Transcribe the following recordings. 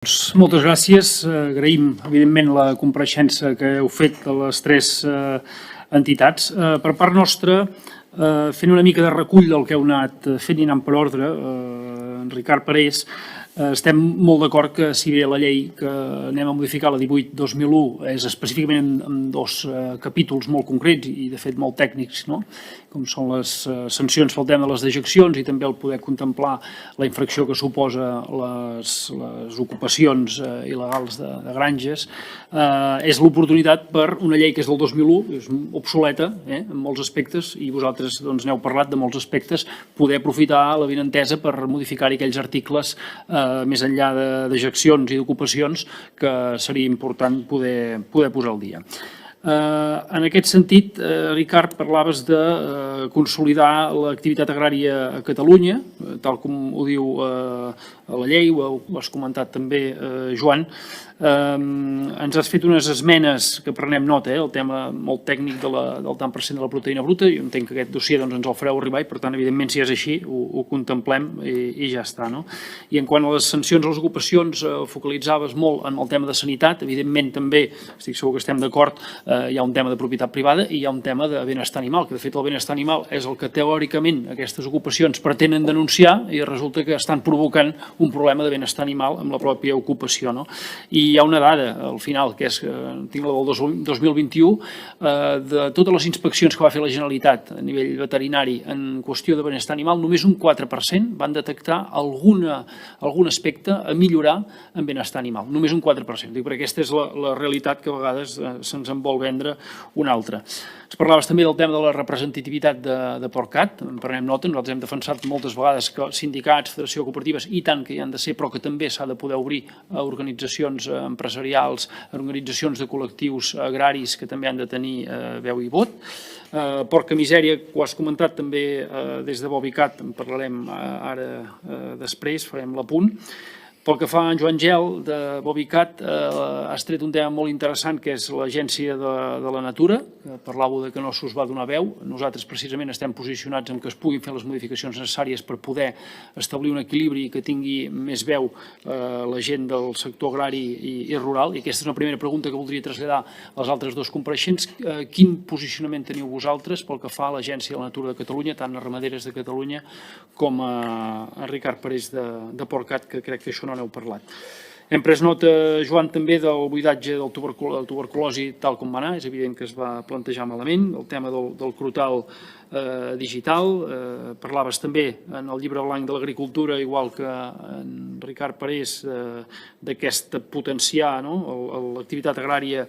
Moltes gràcies. Agraïm, evidentment, la compareixença que heu fet de les tres entitats. Per part nostra, fent una mica de recull del que heu anat fent i anant per ordre, en Ricard Parés, estem molt d'acord que si bé la llei que anem a modificar, la 18/2001, és específicament en dos capítols molt concrets i de fet molt tècnics, no? Com són les sancions pel tema de les dejeccions i també el poder contemplar la infracció que suposa les ocupacions il·legals de granges, és l'oportunitat per una llei que és del 2001, és obsoleta en molts aspectes, i vosaltres n'heu parlat de molts aspectes, poder aprofitar la benentesa per modificar-hi aquells articles més enllà de dejeccions i d'ocupacions que seria important poder posar al dia. En aquest sentit, Ricard, parlaves de consolidar l'activitat agrària a Catalunya, tal com ho diu la llei, ho has comentat també, Joan. Ens has fet unes esmenes que prenem nota, el tema molt tècnic del tant per cent de la proteïna bruta. Jo entenc que aquest dossier ens el fareu arribar i, per tant, evidentment, si és així, ho contemplem i ja està. I en quant a les sancions a les ocupacions, focalitzaves molt en el tema de sanitat. Evidentment, també, estic segur que estem d'acord, hi ha un tema de propietat privada i hi ha un tema de benestar animal, que de fet el benestar animal és el que teòricament aquestes ocupacions pretenen denunciar i resulta que estan provocant un problema de benestar animal amb la pròpia ocupació. I hi ha una dada al final, que és que tinc la del 2021, de totes les inspeccions que va fer la Generalitat a nivell veterinari en qüestió de benestar animal, només un 4% van detectar algun aspecte a millorar en benestar animal, només un 4%, perquè aquesta és la realitat que a vegades se'ns en vol vendre una altra. Es parlaves també del tema de la representativitat de PORCAT, en prenem nota, nosaltres hem defensat moltes vegades que sindicats, federació de cooperatives, i tant que hi han de ser, però que també s'ha de poder obrir a organitzacions empresarials, a organitzacions de col·lectius agraris que també han de tenir veu i vot. Porca misèria, ho has comentat també des de Bovicat, en parlarem ara després, farem l'apunt. Pel que fa a en Joan Gel, de Bovicat, has tret un tema molt interessant, que és l'Agència de la Natura. Parlàveu que no s'us va donar veu. Nosaltres precisament estem posicionats en que es puguin fer les modificacions necessàries per poder establir un equilibri i que tingui més veu la gent del sector agrari i rural. I aquesta és una primera pregunta que voldria traslladar als altres dos compareixents. Quin posicionament teniu vosaltres pel que fa a l'Agència de la Natura de Catalunya, tant a Ramaderes de Catalunya com a Ricard Parés de PORCAT, que crec que això no n'heu parlat. Hem pres nota, Joan, també del buidatge de la tuberculosi tal com va anar. És evident que es va plantejar malament. El tema del crotal digital. Parlaves també en el llibre blanc de l'agricultura, igual que en Ricard Parés, d'aquesta potenciar l'activitat agrària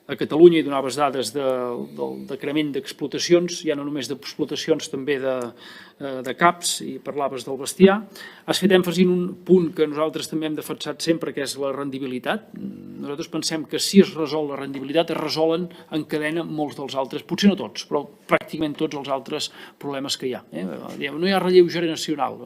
a Catalunya, i donaves dades del decrement d'explotacions, ja no només d'explotacions, també de caps, i parlaves del bestiar. Has fet èmfasi en un punt que nosaltres també hem defensat sempre, que és la rendibilitat. Nosaltres pensem que si es resol la rendibilitat es resolen en cadena molts dels altres, potser no tots, però pràcticament tots els altres problemes que hi ha. No hi ha relleu generacional.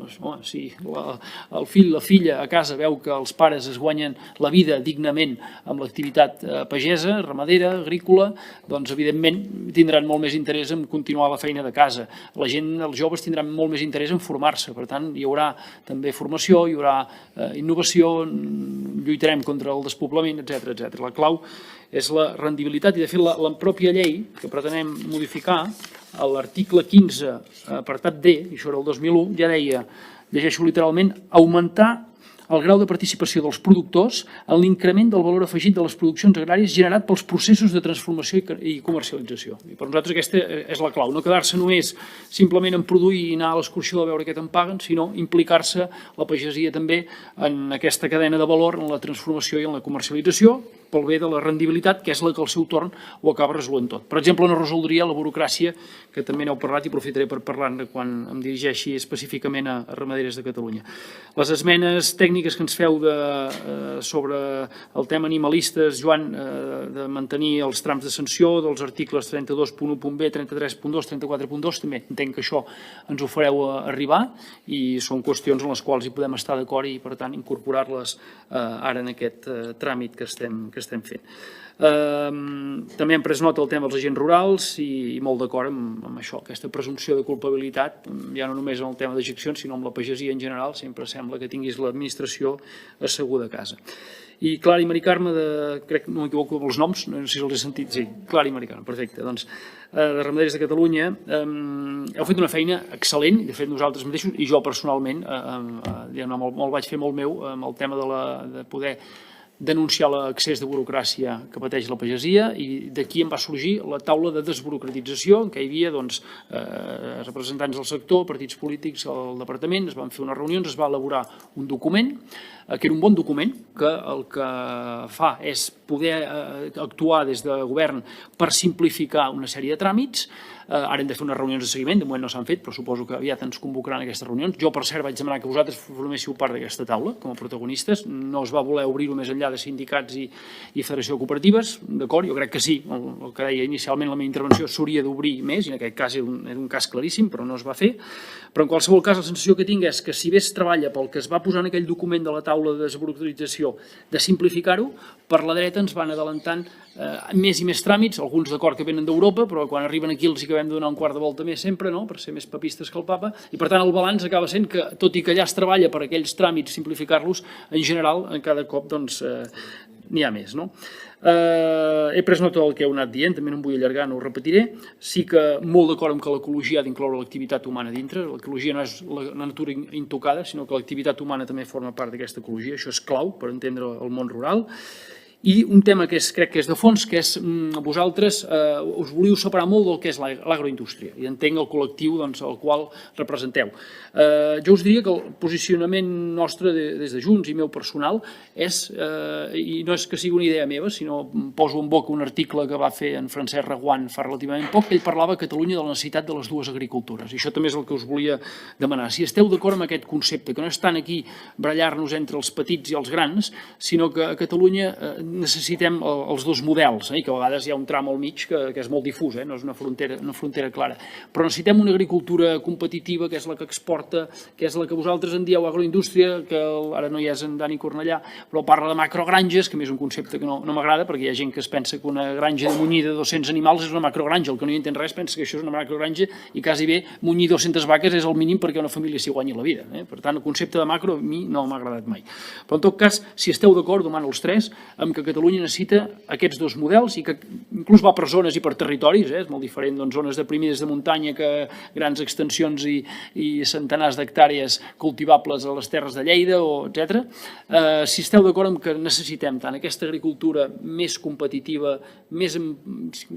Si el fill, la filla a casa veu que els pares es guanyen la vida dignament amb l'activitat pagesa, ramadera, agrícola, doncs evidentment tindran molt més interès en continuar la feina de casa. La gent, els joves, tindran molt més interès en formar-se. Per tant, hi haurà també formació, hi haurà innovació, lluitarem contra el despoblament, etc. La clau és la rendibilitat, i de fet la pròpia llei que pretenem modificar, a l'article 15, apartat D, i això era el 2001, ja deia, llegeixo literalment, augmentar el grau de participació dels productors en l'increment del valor afegit de les produccions agràries generat pels processos de transformació i comercialització. I per nosaltres aquesta és la clau, no quedar-se només simplement en produir i anar a l'excursió a veure què te'n paguen, sinó implicar-se la pagesia també en aquesta cadena de valor, en la transformació i en la comercialització, pel bé de la rendibilitat, que és la que al seu torn ho acaba resolant tot. Per exemple, no resoldria la burocràcia, que també n'heu parlat i aprofitaré per parlar-ne quan em dirigeixi específicament a Ramaderes de Catalunya. Les esmenes tècniques que ens feu sobre el tema animalistes, Joan, de mantenir els trams de sanció dels articles 32.1.b, 33.2, 34.2, també entenc que això ens ho fareu arribar i són qüestions en les quals hi podem estar d'acord i, per tant, incorporar-les ara en aquest tràmit que estem fent. També hem pres nota del tema dels agents rurals i molt d'acord amb això, aquesta presumpció de culpabilitat, ja no només en el tema d'ejeccions, sinó amb la pagesia en general. Sempre sembla que tinguis l'administració jubilació asseguda a casa. I Clara i Mari Carme, crec que no m'equivoco amb els noms, no sé si els he sentit, sí, Clara i Mari Carme, perfecte, doncs de Ramaderes de Catalunya, heu fet una feina excel·lent, de fet nosaltres mateixos, i jo personalment, me'l vaig fer molt meu amb el tema de poder denunciar l'excés de burocràcia que pateix la pagesia, i d'aquí em va sorgir la taula de desburocratització, en què hi havia representants del sector, partits polítics, el departament, es van fer unes reunions, es va elaborar un document, que era un bon document, que el que fa és poder actuar des de govern per simplificar una sèrie de tràmits. Ara hem de fer unes reunions de seguiment, de moment no s'han fet, però suposo que aviat ens convocaran aquestes reunions. Jo, per cert, vaig demanar que vosaltres forméssiu part d'aquesta taula, com a protagonistes. No es va voler obrir-ho més enllà de sindicats i federació de cooperatives, d'acord? Jo crec que sí, el que deia inicialment la meva intervenció s'hauria d'obrir més, i en aquest cas era un cas claríssim, però no es va fer. Però en qualsevol cas, la sensació que tinc és que si bé es treballa pel que es va posar en aquell document de la taula de desburocratització, de simplificar-ho, per la dreta ens van adelantant més i més tràmits, alguns d'acord que venen d'Europa, però quan arriben aquí els acabem de donar un quart de volta més sempre, per ser més papistes que el papa, i per tant el balanç acaba sent que, tot i que allà es treballa per aquells tràmits simplificar-los, en general, cada cop n'hi ha més. He pres nota del que heu anat dient, també no em vull allargar, no ho repetiré. Sí que molt d'acord amb que l'ecologia ha d'incloure l'activitat humana dintre. L'ecologia no és la natura intocada, sinó que l'activitat humana també forma part d'aquesta ecologia. Això és clau per entendre el món rural. I un tema que crec que és de fons, que és vosaltres us volíeu separar molt del que és l'agroindústria, i entenc el col·lectiu al qual representeu. Jo us diria que el posicionament nostre des de Junts i meu personal és, i no és que sigui una idea meva, sinó poso en boca un article que va fer en Francesc Reguant fa relativament poc, que ell parlava a Catalunya de la necessitat de les dues agricultures, i això també és el que us volia demanar. Si esteu d'acord amb aquest concepte, que no és tant aquí barallar-nos entre els petits i els grans, sinó que a Catalunya necessitem els dos models, i que a vegades hi ha un tram al mig que és molt difús, no és una frontera clara, però necessitem una agricultura competitiva, que és la que exporta, que és la que vosaltres en dieu agroindústria, que ara no hi és en Dani Cornellà, però parla de macrogranges, que a mi és un concepte que no m'agrada, perquè hi ha gent que es pensa que una granja de munyir de 200 animals és una macrogranja, el que no hi entén res pensa que això és una macrogranja, i quasi bé munyir 200 vaques és el mínim perquè una família s'hi guanyi la vida. Per tant, el concepte de macro a mi no m'ha agradat mai. Però en tot cas, si esteu d'acord, demano els tres, amb que Catalunya necessita aquests dos models, i que inclús va per zones i per territoris, és molt diferent zones deprimides de muntanya que grans extensions i centenars d'hectàrees cultivables a les terres de Lleida, etc. Si esteu d'acord amb que necessitem tant aquesta agricultura més competitiva, més,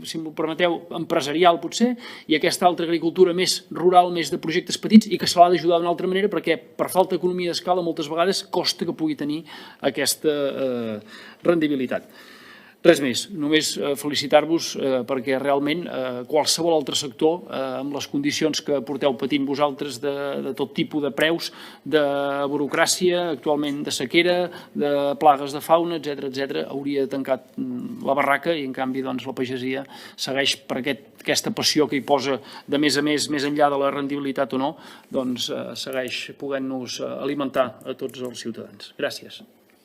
si m'ho permeteu, empresarial potser, i aquesta altra agricultura més rural, més de projectes petits, i que se l'ha d'ajudar d'una altra manera, perquè per falta d'economia d'escala moltes vegades costa que pugui tenir aquesta rendibilitat. Res més, només felicitar-vos perquè realment qualsevol altre sector, amb les condicions que porteu patint vosaltres de tot tipus de preus, de burocràcia, actualment de sequera, de plagues de fauna, etc., hauria tancat la barraca, i en canvi la pagesia segueix per aquesta passió que hi posa de més a més enllà de la rendibilitat o no, segueix podent-nos alimentar a tots els ciutadans. Gràcies.